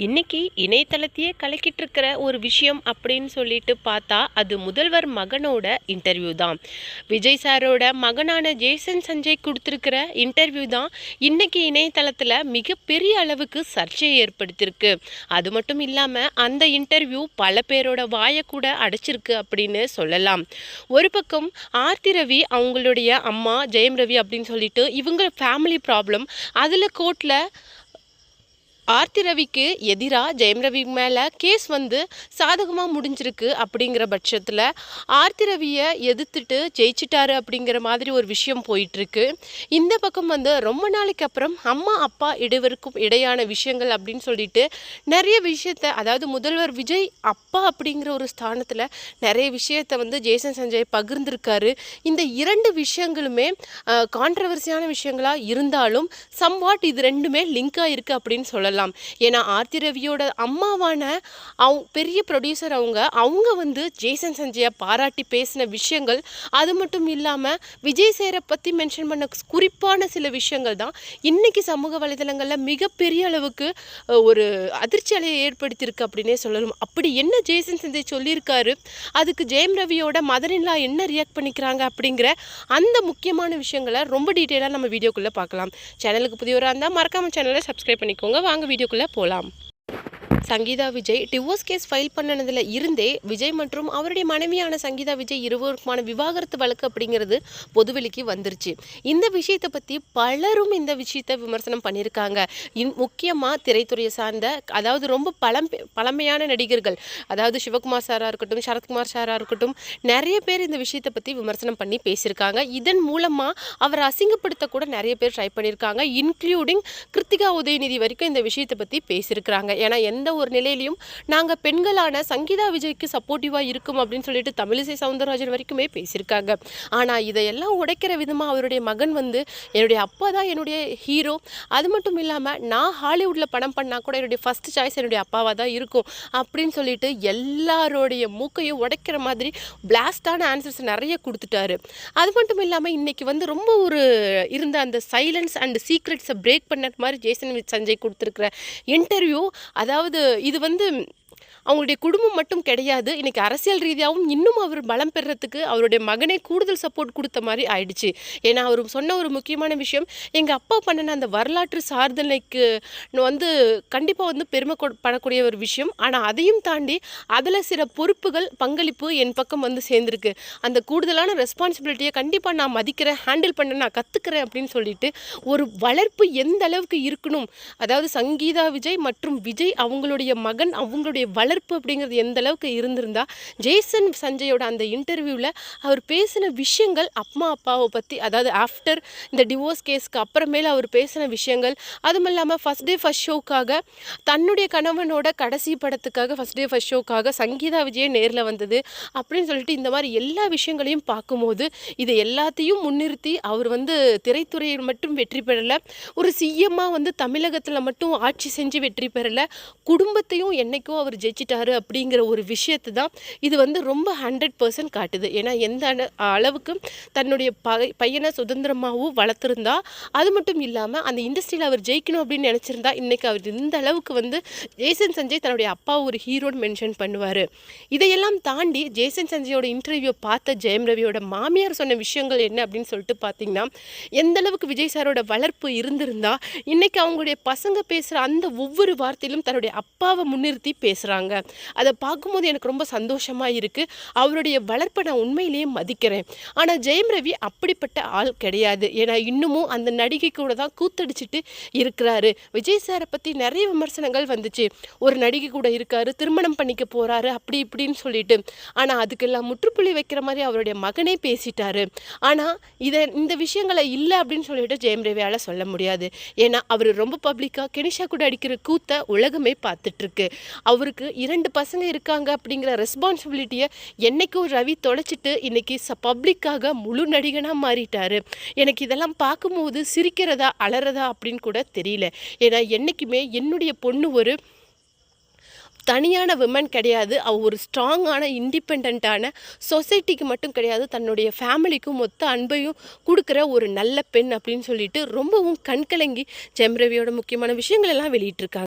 இன்னைக்கு இணையதளத்தையே கலக்கிட்டு இருக்கிற ஒரு விஷயம் அப்படின்னு சொல்லிட்டு பார்த்தா அது முதல்வர் மகனோட இன்டர்வியூ தான். விஜய் சாரோட மகனான ஜேசன் சஞ்சய் கொடுத்துருக்கிற இன்டர்வியூ தான் இன்னைக்கு இணையதளத்தில் மிகப்பெரிய அளவுக்கு சர்ச்சையை ஏற்படுத்தியிருக்கு. அது மட்டும் இல்லாமல் அந்த இன்டர்வியூ பல பேரோட வாயை கூட அடைச்சிருக்கு அப்படின்னு சொல்லலாம். ஒரு பக்கம் ஆர்த்தி ரவி அவங்களுடைய அம்மா ஜெயம் ரவி அப்படின்னு சொல்லிட்டு இவங்க ஃபேமிலி ப்ராப்ளம், அதில் கோர்ட்டில் ஆர்த்தி ரவிக்கு எதிராக ஜெயம் ரவி மேலே கேஸ் சாதகமாக முடிஞ்சிருக்கு. அப்படிங்கிற பட்சத்தில் ஆர்த்தி ரவியை எதிர்த்துட்டு ஜெயிச்சிட்டாரு அப்படிங்கிற மாதிரி ஒரு விஷயம் போயிட்டுருக்கு. இந்த பக்கம் ரொம்ப நாளைக்கு அப்புறம் அம்மா அப்பா இருவருக்கும் இடையான விஷயங்கள் அப்படின்னு சொல்லிட்டு நிறைய விஷயத்த, அதாவது முதல்வர் விஜய் அப்பா அப்படிங்கிற ஒரு ஸ்தானத்தில் நிறைய விஷயத்த ஜேசன் சஞ்சய் பகிர்ந்திருக்காரு. இந்த இரண்டு விஷயங்களுமே கான்ட்ரவர்சியான விஷயங்களாக இருந்தாலும் சம்வாட் இது ரெண்டுமே லிங்காக இருக்குது அப்படின்னு சொல்லலாம். ஏன்னா ஆர்த்தி ரவியோட அம்மாவான பெரிய ப்ரொடியூசர் அவங்க ஜேசன் சஞ்சயை பாராட்டி பேசின விஷயங்கள், அது மட்டும் இல்லாமல் விஜய் சேரை பற்றி மென்ஷன் பண்ண குறிப்பான சில விஷயங்கள் தான் இன்னைக்கு சமூக வலைதளங்களில் மிகப்பெரிய அளவுக்கு ஒரு அதிர்ச்சி அலையை ஏற்படுத்தியிருக்கு அப்படின்னே சொல்லலாம். அப்படி என்ன ஜேசன் சஞ்சய் சொல்லியிருக்காரு, அதுக்கு ஜெயம் ரவியோட மதனின்லா என்ன ரியாக்ட் பண்ணிக்கிறாங்க அப்படிங்கிற அந்த முக்கியமான விஷயங்களை ரொம்ப டீட்டெயிலாக நம்ம வீடியோக்குள்ளே பார்க்கலாம். சேனலுக்கு புதியவராக இருந்தால் மறக்காம சேனலை சப்ஸ்கிரைப் பண்ணிக்கோங்க. வாங்க வீடியோக்குள்ளே போகலாம். Sangeetha Vijay divorce case file பண்ணனதில் இருந்தே விஜய் மற்றும் அவருடைய மனைவியான சங்கீதா விஜய் இருவருக்குமான விவாகரத்து வழக்கு அப்படிங்கிறது பொதுவெளிக்கு வந்துருச்சு. இந்த விஷயத்தை பற்றி பலரும் இந்த விஷயத்தை விமர்சனம் பண்ணியிருக்காங்க. முக்கியமாக திரைத்துறையை சார்ந்த, அதாவது ரொம்ப பழமையான நடிகர்கள், அதாவது சிவகுமார் சாராக இருக்கட்டும், சரத்குமார் சாராக இருக்கட்டும், நிறைய பேர் இந்த விஷயத்தை பற்றி விமர்சனம் பண்ணி பேசியிருக்காங்க. இதன் மூலமாக அவரை அசிங்கப்படுத்த கூட நிறைய பேர் ட்ரை பண்ணியிருக்காங்க. இன்க்ளூடிங் கிருத்திகா உதயநிதி வரைக்கும் இந்த விஷயத்தை பற்றி பேசியிருக்கிறாங்க. ஏன்னா எந்த ஒரு நிலையிலையும் நாங்கள் பெண்களான சங்கீதா விஜய்க்கு சப்போர்ட்டிவாக இருக்கும் அப்படின்னு சொல்லிட்டு தமிழிசை சவுந்தரராஜன் வரைக்குமே பேசியிருக்காங்க. ஆனால் இதையெல்லாம் உடைக்கிற விதமாக அவருடைய மகன் என்னுடைய அப்பா தான் என்னுடைய ஹீரோ, அது மட்டும் இல்லாமல் நான் ஹாலிவுட்டில் படம் பண்ணால் கூட என்னுடைய ஃபஸ்ட் சாய்ஸ் என்னுடைய அப்பாவாக தான் இருக்கும் அப்படின்னு சொல்லிட்டு எல்லாரோடைய மூக்கையும் உடைக்கிற மாதிரி பிளாஸ்டான ஆன்சர்ஸ் நிறைய கொடுத்துட்டாரு. அது மட்டும் இல்லாமல் இன்னைக்கு ரொம்ப ஒரு இருந்த அந்த சைலன்ஸ் அண்ட் சீக்ரெட்ஸை பிரேக் பண்ண மாதிரி ஜேசன் சஞ்சய் கொடுத்துருக்கிற இன்டர்வியூ, அதாவது இது அவங்களுடைய குடும்பம் மட்டும் கிடையாது, இன்னைக்கு அரசியல் ரீதியாகவும் இன்னும் அவர் பலம் பெறத்துக்கு அவருடைய மகனே கூடுதல் சப்போர்ட் கொடுத்த மாதிரி ஆயிடுச்சு. ஏன்னா அவர் சொன்ன ஒரு முக்கியமான விஷயம், எங்கள் அப்பா பண்ணின அந்த வரலாற்று சாதனைக்கு கண்டிப்பாக பெருமை படக்கூடிய ஒரு விஷயம். ஆனால் அதையும் தாண்டி அதில் சில பொறுப்புகள் பங்களிப்பு என் பக்கம் சேர்ந்துருக்கு. அந்த கூடுதலான ரெஸ்பான்சிபிலிட்டியை கண்டிப்பாக நான் மதிக்கிறேன், ஹேண்டில் பண்ண நான் கற்றுக்கிறேன் அப்படின்னு சொல்லிட்டு ஒரு வளர்ப்பு எந்த அளவுக்கு இருக்கணும், அதாவது சங்கீதா விஜய் மற்றும் விஜய் அவங்களுடைய மகன் அவங்களுடைய வளர்ப்பு அப்படிங்கிறது எந்த அளவுக்கு இருந்திருந்தா ஜேசன் சஞ்சயோட அந்த இன்டர்வியூவில் அவர் பேசின விஷயங்கள் அம்மா அப்பாவை பற்றி, அதாவது ஆஃப்டர் இந்த டிவோர்ஸ் கேஸ்க்கு அப்புறமேல அவர் பேசின விஷயங்கள், அதுவும் இல்லாமல் ஃபஸ்ட் டே ஃபஸ்ட் ஷோக்காக தன்னுடைய கணவனோட கடைசி படத்துக்காக ஃபஸ்ட் டே ஃபஸ்ட் ஷோக்காக சங்கீதா விஜயே நேரில் வந்தது அப்படின்னு சொல்லிட்டு இந்த மாதிரி எல்லா விஷயங்களையும் பார்க்கும்போது இது எல்லாத்தையும் முன்னிறுத்தி அவர் திரைத்துறையில் மட்டும் வெற்றி பெறலை, ஒரு சிஎம்மாக தமிழகத்தில் மட்டும் ஆட்சி செஞ்சு வெற்றி பெறலை, குடும்பத்தையும் என்னைக்கோ அவர் ஜெயிச்சிட்டாரு அப்படிங்கிற ஒரு விஷயத்தை தான் இது ரொம்ப 100% காட்டுது. ஏன்னா எந்த அளவுக்கு தன்னுடைய பையனை சுதந்திரமாகவும் வளர்த்துருந்தா, அது மட்டும் இல்லாமல் அந்த இண்டஸ்ட்ரியில் அவர் ஜெயிக்கணும் அப்படின்னு நினச்சிருந்தா இன்னைக்கு அவர் இந்த அளவுக்கு ஜேசன் சஞ்சய் தன்னுடைய அப்பா ஒரு ஹீரோன்னு மென்ஷன் பண்ணுவார். இதையெல்லாம் தாண்டி ஜேசன் சஞ்சயோட இன்டர்வியூ பார்த்த ஜெயம் ரவியோட மாமியார் சொன்ன விஷயங்கள் என்ன அப்படின்னு சொல்லிட்டு பார்த்தீங்கன்னா, எந்த அளவுக்கு விஜய் சாரோட வளர்ப்பு இருந்திருந்தா இன்னைக்கு அவங்களுடைய பசங்க பேசுகிற அந்த ஒவ்வொரு வார்த்தையிலும் தன்னுடைய அப்பாவை முன்னிறுத்தி பேசுகிறாங்க. அதை பார்க்கும்போது எனக்கு ரொம்ப சந்தோஷமாக இருக்குது. அவருடைய வளர்ப்பை நான் உண்மையிலேயே மதிக்கிறேன். ஆனால் ஜெயம் ரவி அப்படிப்பட்ட ஆள் கிடையாது. ஏன்னா இன்னமும் அந்த நடிகை கூட தான் கூத்தடிச்சிட்டு இருக்கிறாரு. விஜய் சாரை பற்றி நிறைய விமர்சனங்கள் வந்துச்சு, ஒரு நடிகை கூட இருக்காரு, திருமணம் பண்ணிக்க போகிறாரு அப்படி இப்படின்னு சொல்லிட்டு. ஆனால் அதுக்கெல்லாம் முற்றுப்புள்ளி வைக்கிற மாதிரி அவருடைய மகனே பேசிட்டாரு. ஆனால் இந்த விஷயங்களை இல்லை அப்படின்னு சொல்லிட்டு ஜெயம் ரவியால் சொல்ல முடியாது. ஏன்னா அவர் ரொம்ப பப்ளிக்காக கெனிஷா கூட அடிக்கிற கூத்தை உலகமே பார்த்துட்ருக்கு. அவருக்கு 2 பசங்க இருக்காங்க அப்படிங்கிற ரெஸ்பான்சிபிலிட்டியை என்னைக்கும் ரவி தொலைச்சிட்டு இன்னைக்கு பப்ளிக்காக முழு நடிகனாக மாறிட்டாரு. எனக்கு இதெல்லாம் பார்க்கும்போது சிரிக்கிறதா அலறதா அப்படின்னு கூட தெரியல. ஏன்னா என்றைக்குமே என்னுடைய பொண்ணு ஒரு தனியான விமன் கிடையாது, அவள் ஒரு ஸ்ட்ராங்கான இண்டிபெண்ட்டான சொசைட்டிக்கு மட்டும் கிடையாது, தன்னுடைய ஃபேமிலிக்கும் மொத்த அன்பையும் கொடுக்குற ஒரு நல்ல பெண் அப்படின்னு சொல்லிட்டு ரொம்பவும் கண்கலங்கி ஜெயம் ரவியோட முக்கியமான விஷயங்கள் எல்லாம் வெளியிட்டிருக்காங்க.